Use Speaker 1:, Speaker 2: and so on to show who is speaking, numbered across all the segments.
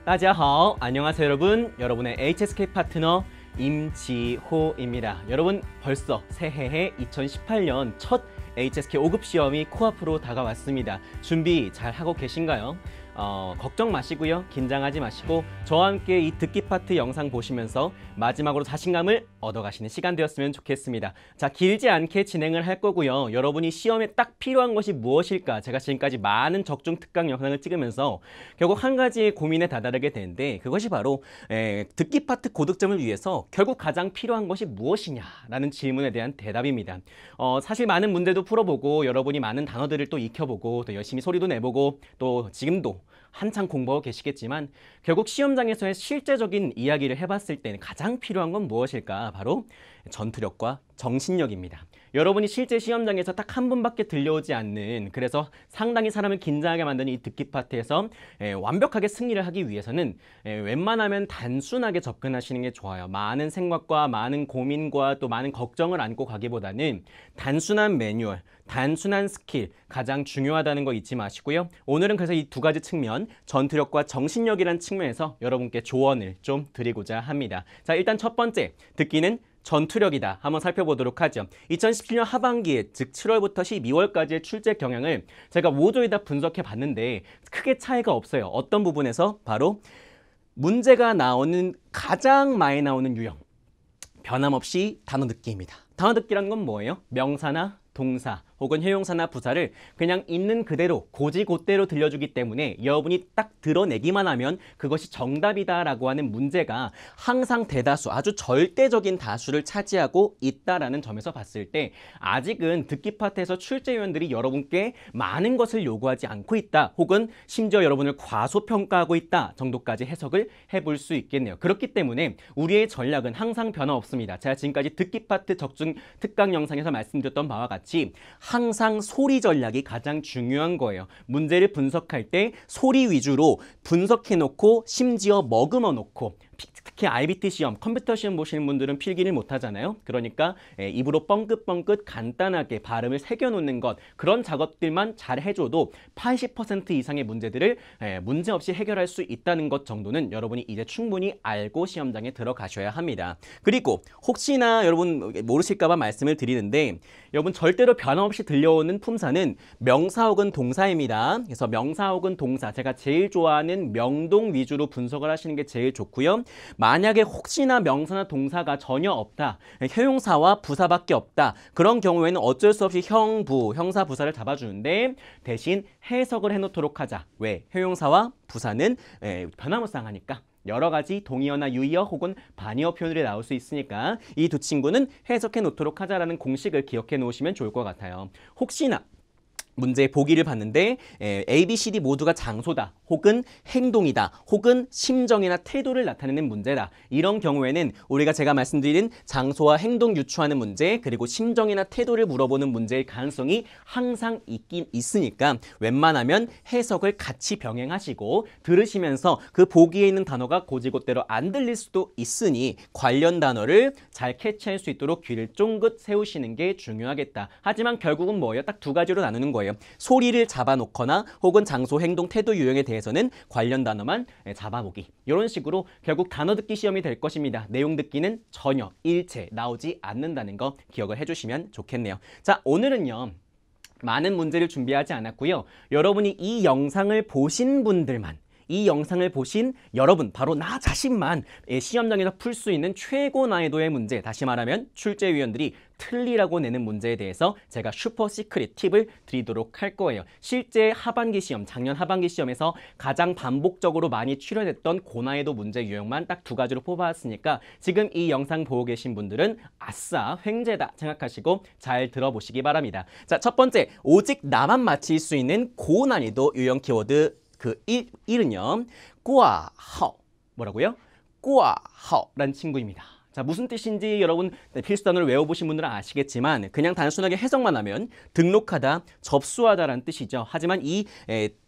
Speaker 1: 따지하오. 안녕하세요 여러분. 여러분의 HSK 파트너 임지호입니다. 여러분 벌써 새해에 2018년 첫 HSK 5급 시험이 코앞으로 다가왔습니다. 준비 잘 하고 계신가요? 걱정 마시고요. 긴장하지 마시고 저와 함께 이 듣기 파트 영상 보시면서 마지막으로 자신감을 얻어가시는 시간 되었으면 좋겠습니다. 자, 길지 않게 진행을 할 거고요. 여러분이 시험에 딱 필요한 것이 무엇일까? 제가 지금까지 많은 적중 특강 영상을 찍으면서 결국 한 가지의 고민에 다다르게 되는데 그것이 바로 듣기 파트 고득점을 위해서 결국 가장 필요한 것이 무엇이냐라는 질문에 대한 대답입니다. 사실 많은 문제도 풀어보고 여러분이 많은 단어들을 또 익혀보고 또 열심히 소리도 내보고 또 지금도 한창 공부하고 계시겠지만 결국 시험장에서의 실제적인 이야기를 해봤을 때는 가장 필요한 건 무엇일까? 바로 전투력과 정신력입니다. 여러분이 실제 시험장에서 딱 한 분밖에 들려오지 않는, 그래서 상당히 사람을 긴장하게 만드는 이 듣기 파트에서 완벽하게 승리를 하기 위해서는 웬만하면 단순하게 접근하시는 게 좋아요. 많은 생각과 많은 고민과 또 많은 걱정을 안고 가기보다는 단순한 매뉴얼, 단순한 스킬 가장 중요하다는 거 잊지 마시고요. 오늘은 그래서 이 두 가지 측면, 전투력과 정신력이라는 측면에서 여러분께 조언을 좀 드리고자 합니다. 자, 일단 첫 번째, 듣기는 전투력이다. 한번 살펴보도록 하죠. 2017년 하반기에, 즉 7월부터 12월까지의 출제 경향을 제가 모조리 다 분석해 봤는데 크게 차이가 없어요. 어떤 부분에서? 바로 문제가 나오는 가장 많이 나오는 유형, 변함없이 단어 듣기입니다. 단어 듣기란 건 뭐예요? 명사나 동사 혹은 형용사나 부사를 그냥 있는 그대로 고지고대로 들려주기 때문에 여러분이 딱 드러내기만 하면 그것이 정답이다라고 하는 문제가 항상 대다수, 아주 절대적인 다수를 차지하고 있다라는 점에서 봤을 때 아직은 듣기 파트에서 출제위원들이 여러분께 많은 것을 요구하지 않고 있다, 혹은 심지어 여러분을 과소평가하고 있다 정도까지 해석을 해볼 수 있겠네요. 그렇기 때문에 우리의 전략은 항상 변함없습니다. 제가 지금까지 듣기 파트 적중 특강 영상에서 말씀드렸던 바와 같이 항상 소리 전략이 가장 중요한 거예요. 문제를 분석할 때 소리 위주로 분석해놓고 심지어 머금어 놓고, 특히 IBT 시험, 컴퓨터 시험 보시는 분들은 필기를 못하잖아요. 그러니까 입으로 뻥긋뻥긋 간단하게 발음을 새겨놓는 것, 그런 작업들만 잘 해줘도 80% 이상의 문제들을 문제없이 해결할 수 있다는 것 정도는 여러분이 이제 충분히 알고 시험장에 들어가셔야 합니다. 그리고 혹시나 여러분 모르실까봐 말씀을 드리는데, 여러분 절대로 변함없이 들려오는 품사는 명사 혹은 동사입니다. 그래서 명사 혹은 동사, 제가 제일 좋아하는 명동 위주로 분석을 하시는 게 제일 좋고요. 만약에 혹시나 명사나 동사가 전혀 없다, 형용사와 부사밖에 없다, 그런 경우에는 어쩔 수 없이 형부, 형사, 부사를 잡아주는데 대신 해석을 해놓도록 하자. 왜? 형용사와 부사는 변화무쌍하니까 여러 가지 동의어나 유의어 혹은 반의어 표현들이 나올 수 있으니까 이 두 친구는 해석해 놓도록 하자라는 공식을 기억해 놓으시면 좋을 것 같아요. 혹시나 문제 보기를 봤는데 A, B, C, D 모두가 장소다, 혹은 행동이다, 혹은 심정이나 태도를 나타내는 문제다. 이런 경우에는 우리가 제가 말씀드린 장소와 행동 유추하는 문제, 그리고 심정이나 태도를 물어보는 문제의 가능성이 항상 있긴 있으니까 웬만하면 해석을 같이 병행하시고 들으시면서 그 보기에 있는 단어가 고지고대로 안 들릴 수도 있으니 관련 단어를 잘 캐치할 수 있도록 귀를 쫑긋 세우시는 게 중요하겠다. 하지만 결국은 뭐예요? 딱 두 가지로 나누는 거예요. 소리를 잡아놓거나 혹은 장소, 행동, 태도 유형에 대해서는 관련 단어만 잡아보기. 이런 식으로 결국 단어 듣기 시험이 될 것입니다. 내용 듣기는 전혀 일체 나오지 않는다는 거 기억을 해주시면 좋겠네요. 자, 오늘은요, 많은 문제를 준비하지 않았고요. 여러분이 이 영상을 보신 분들만, 이 영상을 보신 여러분, 바로 나 자신만 시험장에서 풀 수 있는 최고 난이도의 문제, 다시 말하면 출제위원들이 틀리라고 내는 문제에 대해서 제가 슈퍼 시크릿 팁을 드리도록 할 거예요. 실제 하반기 시험, 작년 하반기 시험에서 가장 반복적으로 많이 출연했던 고난이도 문제 유형만 딱 두 가지로 뽑아왔으니까 지금 이 영상 보고 계신 분들은 아싸, 횡재다 생각하시고 잘 들어보시기 바랍니다. 자, 첫 번째, 오직 나만 맞힐 수 있는 고난이도 유형 키워드 그 1은요, 꾸아하오. 뭐라고요? 꾸아하오라는 친구입니다. 자, 무슨 뜻인지 여러분 필수 단어를 외워보신 분들은 아시겠지만 그냥 단순하게 해석만 하면 등록하다, 접수하다라는 뜻이죠. 하지만 이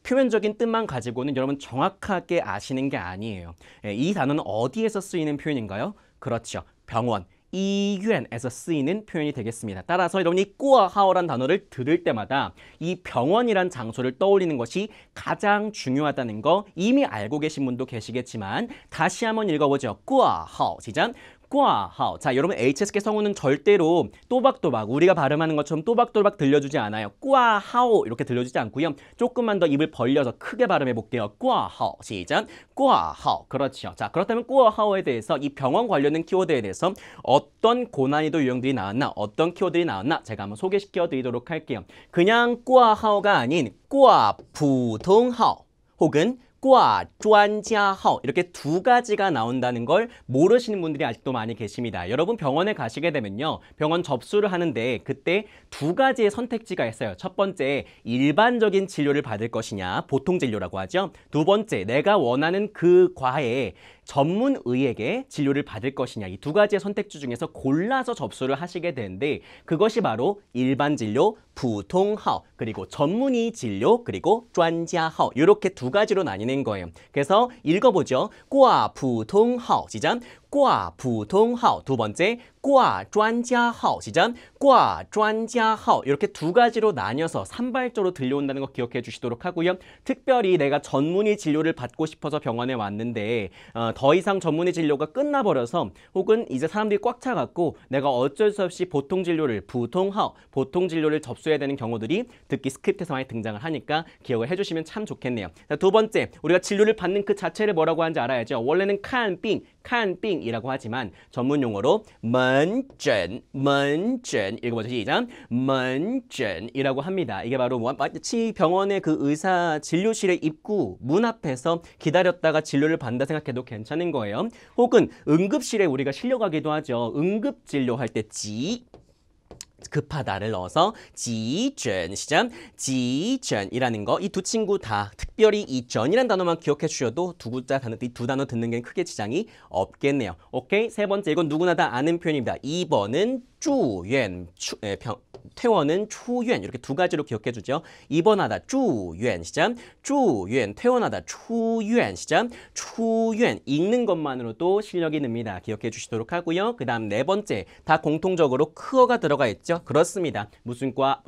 Speaker 1: 표면적인 뜻만 가지고는 여러분 정확하게 아시는 게 아니에요. 이 단어는 어디에서 쓰이는 표현인가요? 그렇죠. 병원, 이유엔에서 쓰이는 표현이 되겠습니다. 따라서 여러분이 꾸어하오란 단어를 들을 때마다 이 병원이란 장소를 떠올리는 것이 가장 중요하다는 거 이미 알고 계신 분도 계시겠지만 다시 한번 읽어보죠. 꾸어하오 시작. 꾸아하오. 자, 여러분 HSK 성우는 절대로 또박또박 우리가 발음하는 것처럼 또박또박 들려주지 않아요. 꾸아하오 이렇게 들려주지 않고요. 조금만 더 입을 벌려서 크게 발음해 볼게요. 꾸아하오. 시작. 꾸아하오. 그렇죠. 자, 그렇다면 꾸아하오에 대해서 이 병원 관련된 키워드에 대해서 어떤 고난이도 유형들이 나왔나, 어떤 키워드들이 나왔나 제가 한번 소개시켜 드리도록 할게요. 그냥 꾸아하오가 아닌 꾸아푸통하오 혹은 과, 专家号 이렇게 두 가지가 나온다는 걸 모르시는 분들이 아직도 많이 계십니다. 여러분 병원에 가시게 되면요. 병원 접수를 하는데 그때 두 가지의 선택지가 있어요. 첫 번째, 일반적인 진료를 받을 것이냐, 보통 진료라고 하죠. 두 번째, 내가 원하는 그 과에 전문 의에게 진료를 받을 것이냐 이 두 가지의 선택지 중에서 골라서 접수를 하시게 되는데 그것이 바로 일반 진료, 普通号 그리고 전문의 진료 그리고 专家号 이렇게 두 가지로 나뉘는 거예요. 그래서 읽어보죠. 挂普通号 시작. 挂普通号 두 번째 挂专家号 시작. 挂专家号 이렇게 두 가지로 나뉘어서 산발적으로 들려온다는 거 기억해 주시도록 하고요. 특별히 내가 전문의 진료를 받고 싶어서 병원에 왔는데 더 이상 전문의 진료가 끝나버려서 혹은 이제 사람들이 꽉 차갖고 내가 어쩔 수 없이 보통 진료를 普通号 보통 진료를 접수해야 되는 경우들이 듣기 스크립트에서 많이 등장을 하니까 기억을 해주시면 참 좋겠네요. 자, 두 번째 우리가 진료를 받는 그 자체를 뭐라고 하는지 알아야죠. 원래는 看病 이라고 하지만 전문 용어로 门诊 읽어보죠. 시작. 门诊 이라고 합니다. 이게 바로 마치 병원의 그 의사 진료실의 입구 문 앞에서 기다렸다가 진료를 받는다 생각해도 괜찮은 거예요. 혹은 응급실에 우리가 실려가기도 하죠. 응급진료할 때 급하다를 넣어서 지전 시작. 지전이라는 거 이 두 친구 다 특별히 이 전이라는 단어만 기억해 주셔도 두 글자 단어 이 두 단어 듣는 게 크게 지장이 없겠네요. 오케이. 세 번째 이건 누구나 다 아는 표현입니다. 2번은 住院 퇴원은 出院 이렇게 두 가지로 기억해 주죠. 입원하다 住院 시작. 住院 퇴원하다 出院 시작. 出院 읽는 것만으로도 실력이 늡니다. 기억해 주시도록 하고요. 그다음 네 번째 다 공통적으로 크어가 들어가 있죠. 그렇습니다. 무슨 과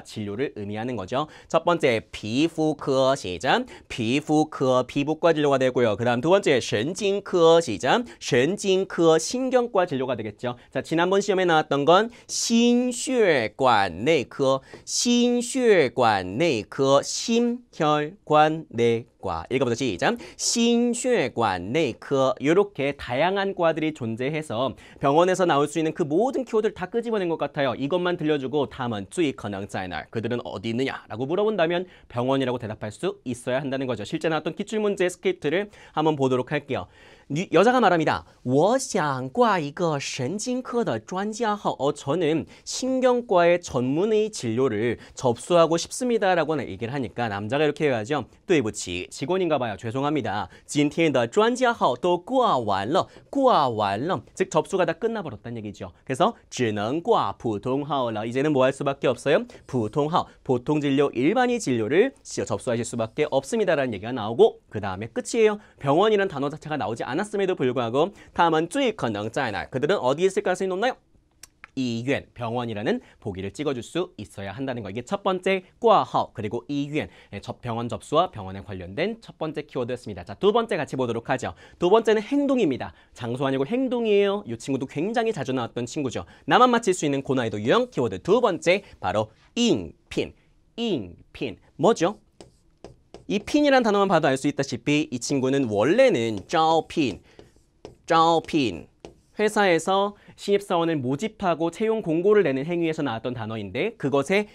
Speaker 1: 진료를 의미하는 거죠. 첫 번째 皮肤科 시작. 皮肤科 피부과 진료가 되고요. 그다음 두 번째 神经科 시작. 神经科 신경과 진료가 되겠죠. 자, 지난번 시험에 나왔던 건 심혈관내과, 심혈관내과, 심혈관내과. 읽어보자. 시작. 심혈관내과. 이렇게 다양한 과들이 존재해서 병원에서 나올 수 있는 그 모든 키워드를 다 끄집어낸 것 같아요. 이것만 들려주고 다음은 最可能在哪儿 그들은 어디 있느냐 라고 물어본다면 병원이라고 대답할 수 있어야 한다는 거죠. 실제 나왔던 기출문제의 스크립트를 한번 보도록 할게요. 여자가 말합니다. 我想挂一个神经科的专家号. 저는 신경과의 전문의 진료를 접수하고 싶습니다. 라고 얘기를 하니까 남자가 이렇게 해야죠. 对不起, 직원인가 봐요. 죄송합니다. 今天的专家号都挂完了. 挂完了. 즉 접수가 다 끝나버렸다는 얘기죠. 그래서 只能挂普通号了. 이제는 뭐 할 수밖에 없어요? 普通号, 보통 진료, 일반의 진료를 접수하실 수밖에 없습니다라는 얘기가 나오고 그 다음에 끝이에요. 병원이라는 단어 자체가 나오지 않았음에도 불구하고 다음은 最可能在哪儿 그들은 어디에 있을 가능성이 높나요? 이유엔, 병원이라는 보기를 찍어줄 수 있어야 한다는 거. 이게 첫 번째 挂号 그리고 이유엔, 병원 접수와 병원에 관련된 첫 번째 키워드였습니다. 자, 두 번째 같이 보도록 하죠. 두 번째는 행동입니다. 장소 아니고 행동이에요. 이 친구도 굉장히 자주 나왔던 친구죠. 나만 맞힐 수 있는 고난이도 유형 키워드 두 번째 바로 잉핀. 뭐죠? 이 핀이라는 단어만 봐도 알 수 있다시피 이 친구는 원래는 招聘 회사에서 신입사원을 모집하고 채용 공고를 내는 행위에서 나왔던 단어인데 그것에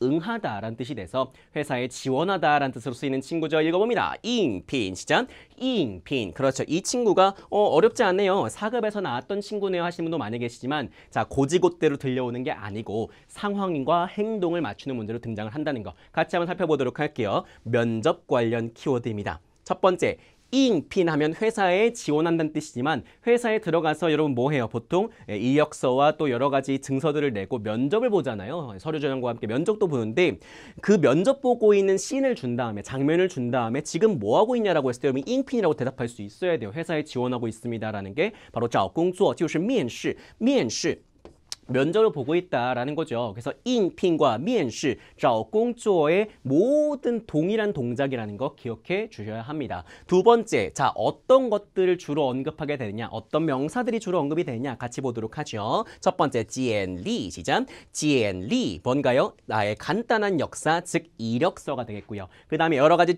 Speaker 1: 응하다라는 뜻이 돼서 회사에 지원하다라는 뜻으로 쓰이는 친구죠. 읽어봅니다. 잉핀 시작. 잉핀. 그렇죠. 이 친구가 어렵지 않네요. 4급에서 나왔던 친구네요 하시는 분도 많이 계시지만 자, 고지곳대로 들려오는 게 아니고 상황과 행동을 맞추는 문제로 등장을 한다는 거. 같이 한번 살펴보도록 할게요. 면접 관련 키워드입니다. 첫 번째 잉핀 하면 회사에 지원한다는 뜻이지만 회사에 들어가서 여러분 뭐 해요? 보통 이력서와 또 여러 가지 증서들을 내고 면접을 보잖아요. 서류 전형과 함께 면접도 보는데 그 면접 보고 있는 씬을 준 다음에 장면을 준 다음에 지금 뭐 하고 있냐라고 했을 때 여러분 잉핀이라고 대답할 수 있어야 돼요. 회사에 지원하고 있습니다라는 게 바로 找工作就是面试 면접을 보고 있다라는 거죠. 그래서 잉핀과 面试, 找工作의 모든 동일한 동작이라는 거 기억해 주셔야 합니다. 두 번째, 자 어떤 것들을 주로 언급하게 되느냐, 어떤 명사들이 주로 언급이 되느냐 같이 보도록 하죠. 첫 번째, 简历, 시작. 简历, 뭔가요? 나의 간단한 역사, 즉 이력서가 되겠고요. 그 다음에 여러 가지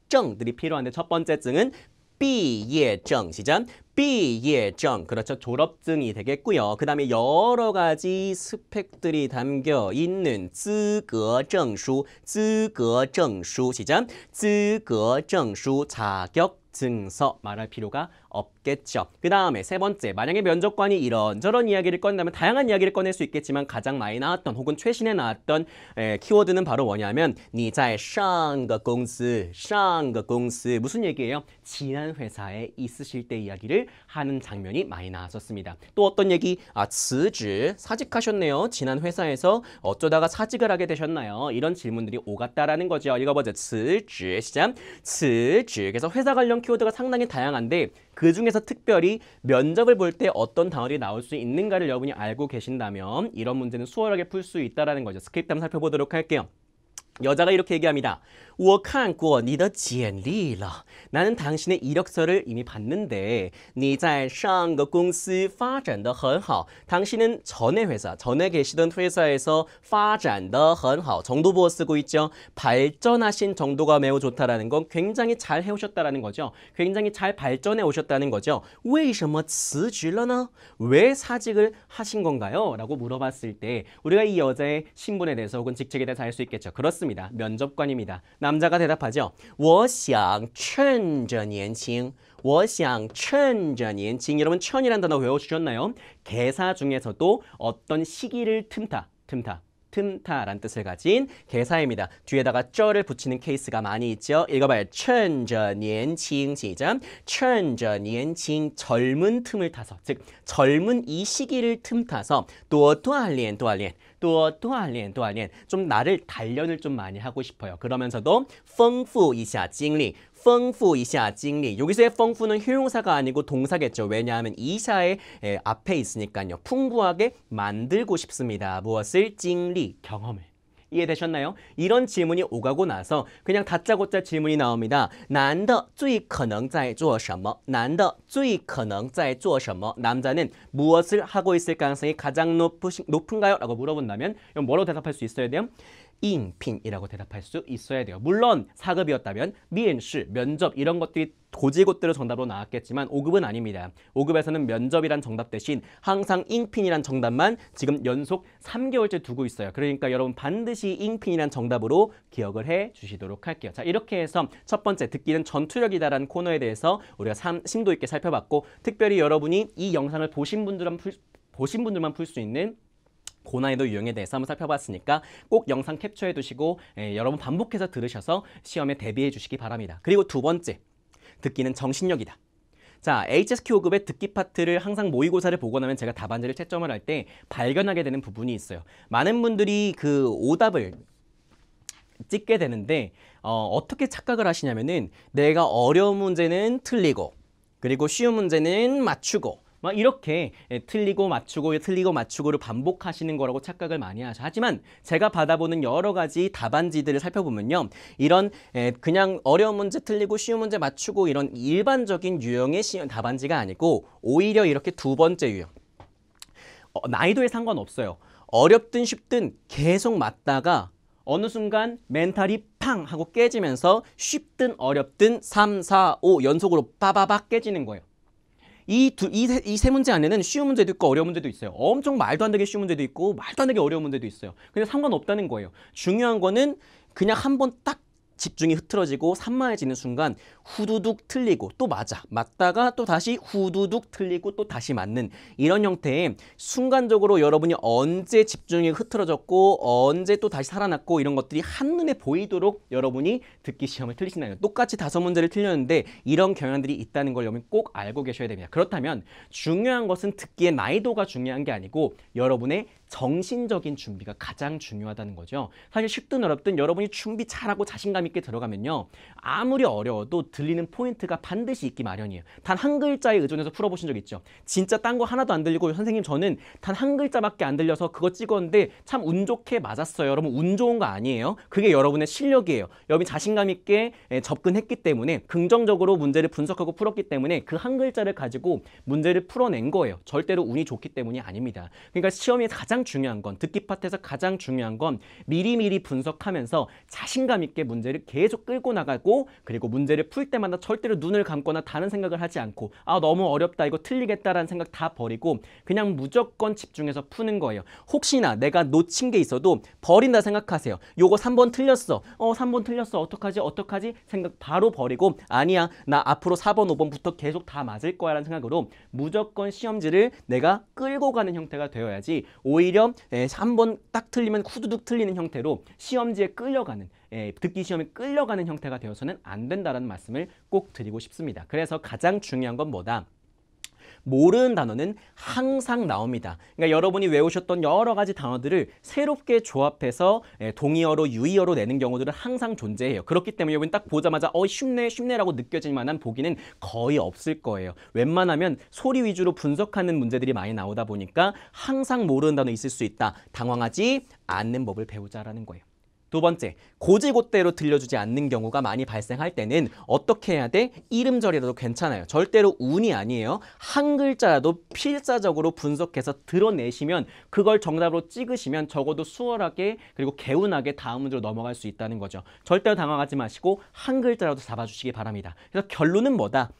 Speaker 1: 증들이 필요한데 첫 번째 증은 毕业证, 시작. 毕业证, 그렇죠. 졸업증이 되겠고요. 그 다음에 여러 가지 스펙들이 담겨 있는 资格证书, 资格证书, 시작. 资格证书, 자격 증서 말할 필요가 없겠죠. 그 다음에 세 번째, 만약에 면접관이 이런저런 이야기를 꺼낸다면 다양한 이야기를 꺼낼 수 있겠지만 가장 많이 나왔던 혹은 최신에 나왔던 키워드는 바로 뭐냐면 你在上个公司 무슨 얘기예요? 지난 회사에 있으실 때 이야기를 하는 장면이 많이 나왔었습니다. 또 어떤 얘기? 辞职, 사직하셨네요. 지난 회사에서 어쩌다가 사직을 하게 되셨나요? 이런 질문들이 오갔다라는 거죠. 읽어보죠. 辞职, 시작. 辞职. 그래서 회사 관련 키워드가 상당히 다양한데 그 중에서 특별히 면접을 볼 때 어떤 단어들이 나올 수 있는가를 여러분이 알고 계신다면 이런 문제는 수월하게 풀 수 있다는 거죠. 스크립트 한번 살펴보도록 할게요. 여자가 이렇게 얘기합니다. 我看过你的简历了. 나는 당신의 이력서를 이미 봤는데 你在上个公司发展得很好. 당신은 전에 회사, 전에 계시던 회사에서 发展得很好. 정도보어 쓰고 있죠. 발전하신 정도가 매우 좋다라는 건 굉장히 잘 해오셨다라는 거죠. 굉장히 잘 발전해 오셨다는 거죠. 为什么辞职了呢? 왜 사직을 하신 건가요? 라고 물어봤을 때 우리가 이 여자의 신분에 대해서 혹은 직책에 대해서 알 수 있겠죠. 그렇습니다. 면접관입니다. 남자가 대답하죠. 我想趁着年轻. 我想趁着年轻. 여러분 천이라는 단어 외워주셨나요? 개사 중에서도 어떤 시기를 틈타라는 뜻을 가진 개사입니다. 뒤에다가 쩌를 붙이는 케이스가 많이 있죠. 읽어봐요. 趁着年轻, 시작. 趁着年轻, 젊은 틈을 타서, 즉 젊은 이 시기를 틈타서 多锻炼좀 나를 단련을 좀 많이 하고 싶어요. 그러면서도 丰富一下经历. 여기서의 丰富는 효용사가 아니고 동사겠죠. 왜냐하면 이샤의 앞에 있으니까요. 풍부하게 만들고 싶습니다. 무엇을? 经历, 경험을. 이해되셨나요? 이런 질문이 오가고 나서 그냥 다짜고짜 질문이 나옵니다. 男的最可能在做什么? 남자는 무엇을 하고 있을 가능성이 가장 높은가요? 라고 물어본다면 뭐라고 대답할 수 있어야 돼요? 잉핀이라고 대답할 수 있어야 돼요. 물론 4급이었다면 面试, 면접 이런 것들이 고지고대로 정답으로 나왔겠지만 5급은 아닙니다. 5급에서는 면접이란 정답 대신 항상 잉핀이란 정답만 지금 연속 3개월째 두고 있어요. 그러니까 여러분 반드시 잉핀이란 정답으로 기억을 해 주시도록 할게요. 자, 이렇게 해서 첫 번째 듣기는 전투력이다라는 코너에 대해서 우리가 심도 있게 살펴봤고 특별히 여러분이 이 영상을 보신 분들만 풀 수 있는 고난이도 유형에 대해서 한번 살펴봤으니까 꼭 영상 캡처해 두시고 여러분 반복해서 들으셔서 시험에 대비해 주시기 바랍니다. 그리고 두 번째, 듣기는 정신력이다. 자, HSK 5급의 듣기 파트를 항상 모의고사를 보고 나면 제가 답안지를 채점을 할 때 발견하게 되는 부분이 있어요. 많은 분들이 그 오답을 찍게 되는데 어떻게 착각을 하시냐면은 내가 어려운 문제는 틀리고 그리고 쉬운 문제는 맞추고 막 이렇게 틀리고 맞추고를 반복하시는 거라고 착각을 많이 하죠. 하지만 제가 받아보는 여러 가지 답안지들을 살펴보면요. 이런 그냥 어려운 문제 틀리고 쉬운 문제 맞추고 이런 일반적인 유형의 답안지가 아니고 오히려 이렇게 두 번째 유형. 난이도에 상관없어요. 어렵든 쉽든 계속 맞다가 어느 순간 멘탈이 팡 하고 깨지면서 쉽든 어렵든 3, 4, 5 연속으로 빠바박 깨지는 거예요. 이 세 문제 안에는 쉬운 문제도 있고 어려운 문제도 있어요. 엄청 말도 안 되게 쉬운 문제도 있고 말도 안 되게 어려운 문제도 있어요. 근데 상관없다는 거예요. 중요한 거는 그냥 한번 딱 집중이 흐트러지고 산만해지는 순간 후두둑 틀리고 또 맞다가 또 다시 후두둑 틀리고 또 다시 맞는 이런 형태의 순간적으로 여러분이 언제 집중이 흐트러졌고 언제 또 다시 살아났고 이런 것들이 한눈에 보이도록 여러분이 듣기 시험을 틀리신다는 거예요. 똑같이 5문제를 틀렸는데 이런 경향들이 있다는 걸 여러분 꼭 알고 계셔야 됩니다. 그렇다면 중요한 것은 듣기의 난이도가 중요한 게 아니고 여러분의 정신적인 준비가 가장 중요하다는 거죠. 사실 쉽든 어렵든 여러분이 준비 잘하고 자신감 있게 들어가면요. 아무리 어려워도 들리는 포인트가 반드시 있기 마련이에요. 단 한 글자에 의존해서 풀어보신 적 있죠? 진짜 딴 거 하나도 안 들리고 선생님 저는 단 한 글자밖에 안 들려서 그거 찍었는데 참 운 좋게 맞았어요. 여러분 운 좋은 거 아니에요. 그게 여러분의 실력이에요. 여러분이 자신감 있게 접근했기 때문에 긍정적으로 문제를 분석하고 풀었기 때문에 그 한 글자를 가지고 문제를 풀어낸 거예요. 절대로 운이 좋기 때문이 아닙니다. 그러니까 시험에 가장 중요한 건 듣기 파트에서 가장 중요한 건 미리미리 분석하면서 자신감 있게 문제를 계속 끌고 나가고 그리고 문제를 풀 때마다 절대로 눈을 감거나 다른 생각을 하지 않고 아 너무 어렵다 이거 틀리겠다라는 생각 다 버리고 그냥 무조건 집중해서 푸는 거예요. 혹시나 내가 놓친 게 있어도 버린다 생각하세요. 요거 3번 틀렸어. 3번 틀렸어. 어떡하지? 생각 바로 버리고 아니야 나 앞으로 4번 5번부터 계속 다 맞을 거야 라는 생각으로 무조건 시험지를 내가 끌고 가는 형태가 되어야지 오히려 한 번 딱 틀리면 후두둑 틀리는 형태로 시험지에 끌려가는 듣기 시험에 끌려가는 형태가 되어서는 안 된다는 말씀을 꼭 드리고 싶습니다. 그래서 가장 중요한 건 뭐다? 모르는 단어는 항상 나옵니다. 그러니까 여러분이 외우셨던 여러 가지 단어들을 새롭게 조합해서 동의어로 유의어로 내는 경우들은 항상 존재해요. 그렇기 때문에 여러분 딱 보자마자 쉽네라고 느껴질 만한 보기는 거의 없을 거예요. 웬만하면 소리 위주로 분석하는 문제들이 많이 나오다 보니까 항상 모르는 단어 있을 수 있다. 당황하지 않는 법을 배우자라는 거예요. 두 번째, 고지고대로 들려주지 않는 경우가 많이 발생할 때는 어떻게 해야 돼? 이름절이라도 괜찮아요. 절대로 운이 아니에요. 한 글자라도 필사적으로 분석해서 드러내시면 그걸 정답으로 찍으시면 적어도 수월하게 그리고 개운하게 다음 문제로 넘어갈 수 있다는 거죠. 절대로 당황하지 마시고 한 글자라도 잡아주시기 바랍니다. 그래서 결론은 뭐다?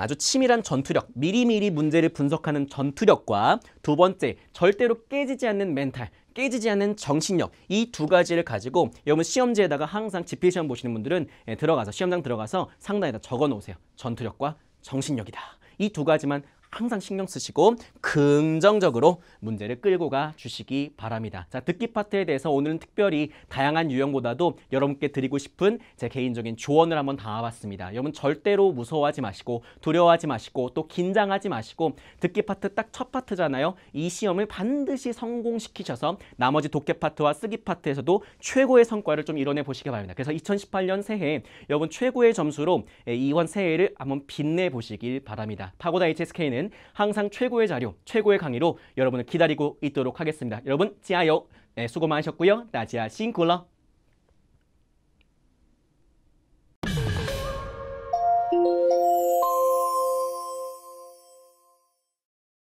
Speaker 1: 아주 치밀한 전투력, 미리미리 문제를 분석하는 전투력과 두 번째, 절대로 깨지지 않는 멘탈, 깨지지 않는 정신력 이 두 가지를 가지고 여러분 시험지에다가 항상 지필시험 보시는 분들은 들어가서 시험장 들어가서 상단에다 적어 놓으세요. 전투력과 정신력이다. 이 두 가지만 항상 신경 쓰시고 긍정적으로 문제를 끌고 가 주시기 바랍니다. 자, 듣기 파트에 대해서 오늘은 특별히 다양한 유형보다도 여러분께 드리고 싶은 제 개인적인 조언을 한번 담아봤습니다. 여러분 절대로 무서워하지 마시고 두려워하지 마시고 또 긴장하지 마시고 듣기 파트 딱 첫 파트잖아요. 이 시험을 반드시 성공시키셔서 나머지 독해 파트와 쓰기 파트에서도 최고의 성과를 좀 이뤄내 보시기 바랍니다. 그래서 2018년 새해 여러분 최고의 점수로 이번 새해를 한번 빛내 보시길 바랍니다. 파고다 HSK는 항상 최고의 자료, 최고의 강의로 여러분을 기다리고 있도록 하겠습니다. 여러분, 지하요. 수고 많으셨고요. 다지아 싱쿨러.